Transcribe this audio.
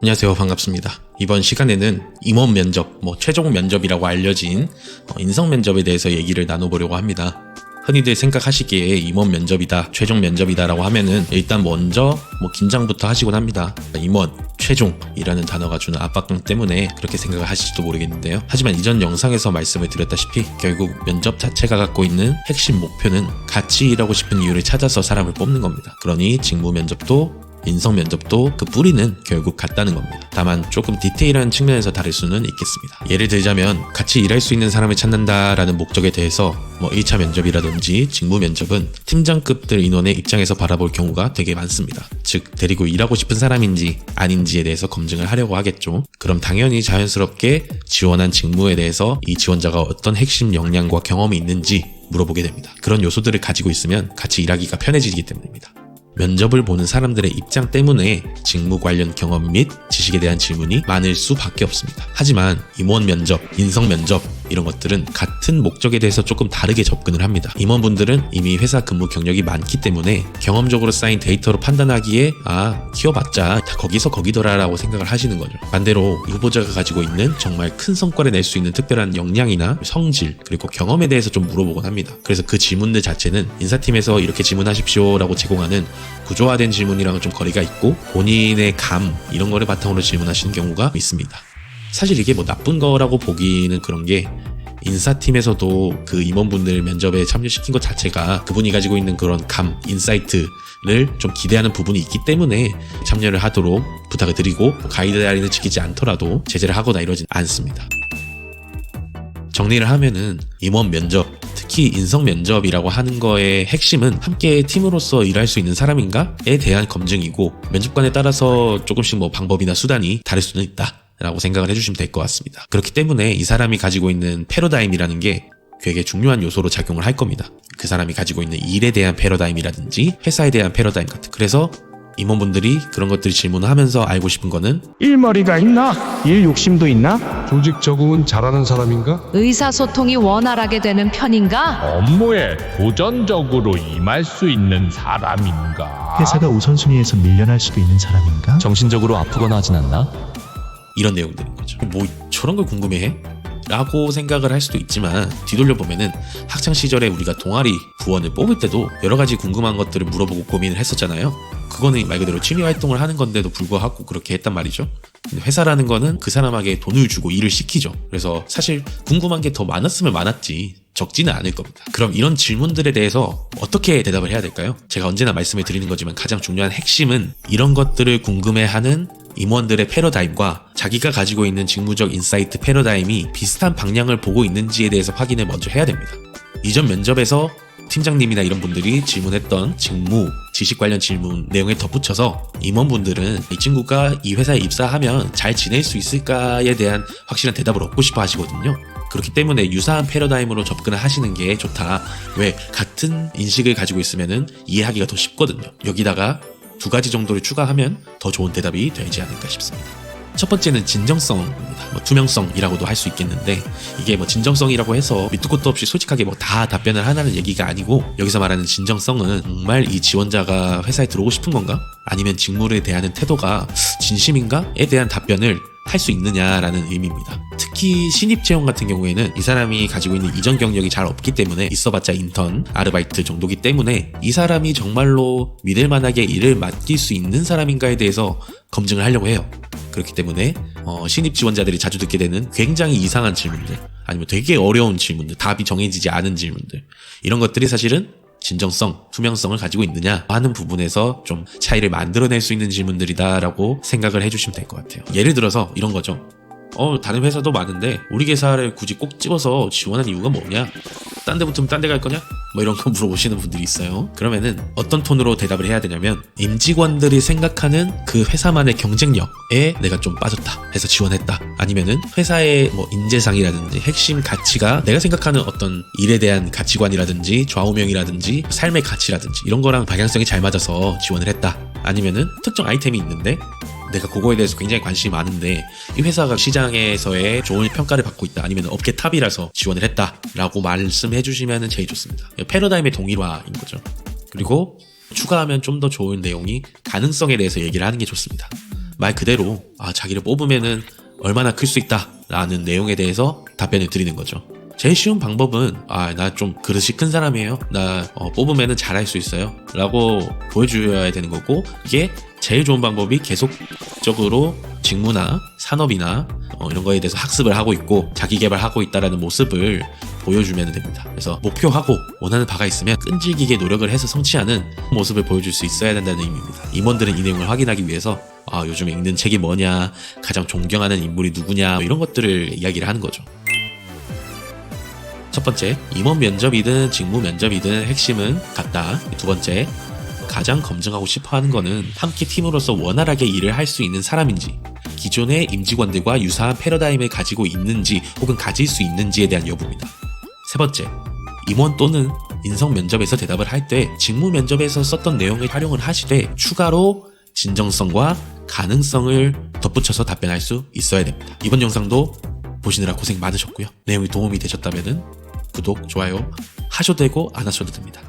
안녕하세요. 반갑습니다. 이번 시간에는 임원 면접, 최종 면접이라고 알려진 인성 면접에 대해서 얘기를 나눠보려고 합니다. 흔히들 생각하시기에 임원 면접이다, 최종 면접이다 라고 하면은 일단 먼저 긴장부터 하시곤 합니다. 임원, 최종이라는 단어가 주는 압박감 때문에 그렇게 생각을 하실지도 모르겠는데요. 하지만 이전 영상에서 말씀을 드렸다시피 결국 면접 자체가 갖고 있는 핵심 목표는 같이 일하고 싶은 이유를 찾아서 사람을 뽑는 겁니다. 그러니 직무 면접도 인성 면접도 그 뿌리는 결국 같다는 겁니다. 다만 조금 디테일한 측면에서 다를 수는 있겠습니다. 예를 들자면 같이 일할 수 있는 사람을 찾는다라는 목적에 대해서 1차 면접이라든지 직무 면접은 팀장급들 인원의 입장에서 바라볼 경우가 되게 많습니다. 즉 데리고 일하고 싶은 사람인지 아닌지에 대해서 검증을 하려고 하겠죠. 그럼 당연히 자연스럽게 지원한 직무에 대해서 이 지원자가 어떤 핵심 역량과 경험이 있는지 물어보게 됩니다. 그런 요소들을 가지고 있으면 같이 일하기가 편해지기 때문입니다. 면접을 보는 사람들의 입장 때문에 직무 관련 경험 및 지식에 대한 질문이 많을 수밖에 없습니다. 하지만 임원 면접, 인성 면접 이런 것들은 같은 목적에 대해서 조금 다르게 접근을 합니다. 임원분들은 이미 회사 근무 경력이 많기 때문에 경험적으로 쌓인 데이터로 판단하기에 키워봤자 다 거기서 거기더라 라고 생각을 하시는 거죠. 반대로 후보자가 가지고 있는 정말 큰 성과를 낼 수 있는 특별한 역량이나 성질 그리고 경험에 대해서 좀 물어보곤 합니다. 그래서 그 질문들 자체는 인사팀에서 이렇게 질문하십시오 라고 제공하는 구조화된 질문이랑은 좀 거리가 있고 본인의 감 이런 거를 바탕으로 질문하시는 경우가 있습니다. 사실 이게 나쁜 거라고 보기는 그런 게 인사팀에서도 그 임원분들 면접에 참여시킨 것 자체가 그분이 가지고 있는 그런 감, 인사이트를 좀 기대하는 부분이 있기 때문에 참여를 하도록 부탁을 드리고 가이드라인을 지키지 않더라도 제재를 하거나 이러진 않습니다. 정리를 하면은 임원 면접, 특히 인성 면접이라고 하는 거의 핵심은 함께 팀으로서 일할 수 있는 사람인가에 대한 검증이고 면접관에 따라서 조금씩 방법이나 수단이 다를 수는 있다 라고 생각을 해주시면 될 것 같습니다. 그렇기 때문에 이 사람이 가지고 있는 패러다임이라는 게 되게 중요한 요소로 작용을 할 겁니다. 그 사람이 가지고 있는 일에 대한 패러다임이라든지 회사에 대한 패러다임 같은. 그래서 임원분들이 그런 것들을 질문하면서 알고 싶은 거는 일머리가 있나? 일 욕심도 있나? 조직 적응은 잘하는 사람인가? 의사소통이 원활하게 되는 편인가? 업무에 도전적으로 임할 수 있는 사람인가? 회사가 우선순위에서 밀려날 수도 있는 사람인가? 정신적으로 아프거나 하진 않나? 이런 내용들인 거죠. 저런 걸 궁금해해? 라고 생각을 할 수도 있지만 뒤돌려보면은 학창시절에 우리가 동아리 부원을 뽑을 때도 여러 가지 궁금한 것들을 물어보고 고민을 했었잖아요. 그거는 말 그대로 취미활동을 하는 건데도 불구하고 그렇게 했단 말이죠. 근데 회사라는 거는 그 사람에게 돈을 주고 일을 시키죠. 그래서 사실 궁금한 게 더 많았으면 많았지 적지는 않을 겁니다. 그럼 이런 질문들에 대해서 어떻게 대답을 해야 될까요? 제가 언제나 말씀을 드리는 거지만 가장 중요한 핵심은 이런 것들을 궁금해하는 임원들의 패러다임과 자기가 가지고 있는 직무적 인사이트 패러다임이 비슷한 방향을 보고 있는지에 대해서 확인을 먼저 해야 됩니다. 이전 면접에서 팀장님이나 이런 분들이 질문했던 직무, 지식 관련 질문 내용에 덧붙여서 임원분들은 이 친구가 이 회사에 입사하면 잘 지낼 수 있을까에 대한 확실한 대답을 얻고 싶어 하시거든요. 그렇기 때문에 유사한 패러다임으로 접근을 하시는 게 좋다. 왜? 같은 인식을 가지고 있으면은 이해하기가 더 쉽거든요. 여기다가 2가지 정도를 추가하면 더 좋은 대답이 되지 않을까 싶습니다. 첫 번째는 진정성입니다. 투명성이라고도 할 수 있겠는데 이게 진정성이라고 해서 밑도 끝도 없이 솔직하게 다 답변을 하라는 얘기가 아니고 여기서 말하는 진정성은 정말 이 지원자가 회사에 들어오고 싶은 건가? 아니면 직무를 대하는 태도가 진심인가?에 대한 답변을 할 수 있느냐라는 의미입니다. 특히 신입 채용 같은 경우에는 이 사람이 가지고 있는 이전 경력이 잘 없기 때문에 있어봤자 인턴, 아르바이트 정도기 때문에 이 사람이 정말로 믿을만하게 일을 맡길 수 있는 사람인가에 대해서 검증을 하려고 해요. 그렇기 때문에 신입 지원자들이 자주 듣게 되는 굉장히 이상한 질문들 아니면 되게 어려운 질문들, 답이 정해지지 않은 질문들 이런 것들이 사실은 진정성, 투명성을 가지고 있느냐 하는 부분에서 좀 차이를 만들어낼 수 있는 질문들이다라고 생각을 해주시면 될 것 같아요. 예를 들어서 이런 거죠. 다른 회사도 많은데 우리 회사를 굳이 꼭 집어서 지원한 이유가 뭐냐? 딴 데 붙으면 딴 데 갈 거냐? 이런 거 물어보시는 분들이 있어요. 그러면은 어떤 톤으로 대답을 해야 되냐면 임직원들이 생각하는 그 회사만의 경쟁력에 내가 좀 빠졌다 해서 지원했다. 아니면은 회사의 인재상이라든지 핵심 가치가 내가 생각하는 어떤 일에 대한 가치관이라든지 좌우명이라든지 삶의 가치라든지 이런 거랑 방향성이 잘 맞아서 지원을 했다. 아니면은 특정 아이템이 있는데 내가 그거에 대해서 굉장히 관심이 많은데 이 회사가 시장에서의 좋은 평가를 받고 있다 아니면 업계 탑이라서 지원을 했다 라고 말씀해 주시면 제일 좋습니다. 패러다임의 동일화인 거죠. 그리고 추가하면 좀 더 좋은 내용이 가능성에 대해서 얘기를 하는 게 좋습니다. 말 그대로 자기를 뽑으면은 얼마나 클 수 있다 라는 내용에 대해서 답변을 드리는 거죠. 제일 쉬운 방법은 나 좀 그릇이 큰 사람이에요, 나 뽑으면은 잘할 수 있어요 라고 보여줘야 되는 거고, 이게 제일 좋은 방법이 계속적으로 직무나 산업이나 이런 거에 대해서 학습을 하고 있고 자기 개발하고 있다라는 모습을 보여주면 됩니다. 그래서 목표하고 원하는 바가 있으면 끈질기게 노력을 해서 성취하는 모습을 보여줄 수 있어야 된다는 의미입니다. 임원들은 이 내용을 확인하기 위해서 요즘 읽는 책이 뭐냐, 가장 존경하는 인물이 누구냐, 이런 것들을 이야기를 하는 거죠. 첫 번째, 임원 면접이든 직무 면접이든 핵심은 같다. 두 번째, 가장 검증하고 싶어 하는 거는 함께 팀으로서 원활하게 일을 할 수 있는 사람인지, 기존의 임직원들과 유사한 패러다임을 가지고 있는지 혹은 가질 수 있는지에 대한 여부입니다. 세 번째, 임원 또는 인성 면접에서 대답을 할 때 직무 면접에서 썼던 내용을 활용을 하시되 추가로 진정성과 가능성을 덧붙여서 답변할 수 있어야 됩니다. 이번 영상도 보시느라 고생 많으셨고요. 내용이 도움이 되셨다면 구독, 좋아요 하셔도 되고 안 하셔도 됩니다.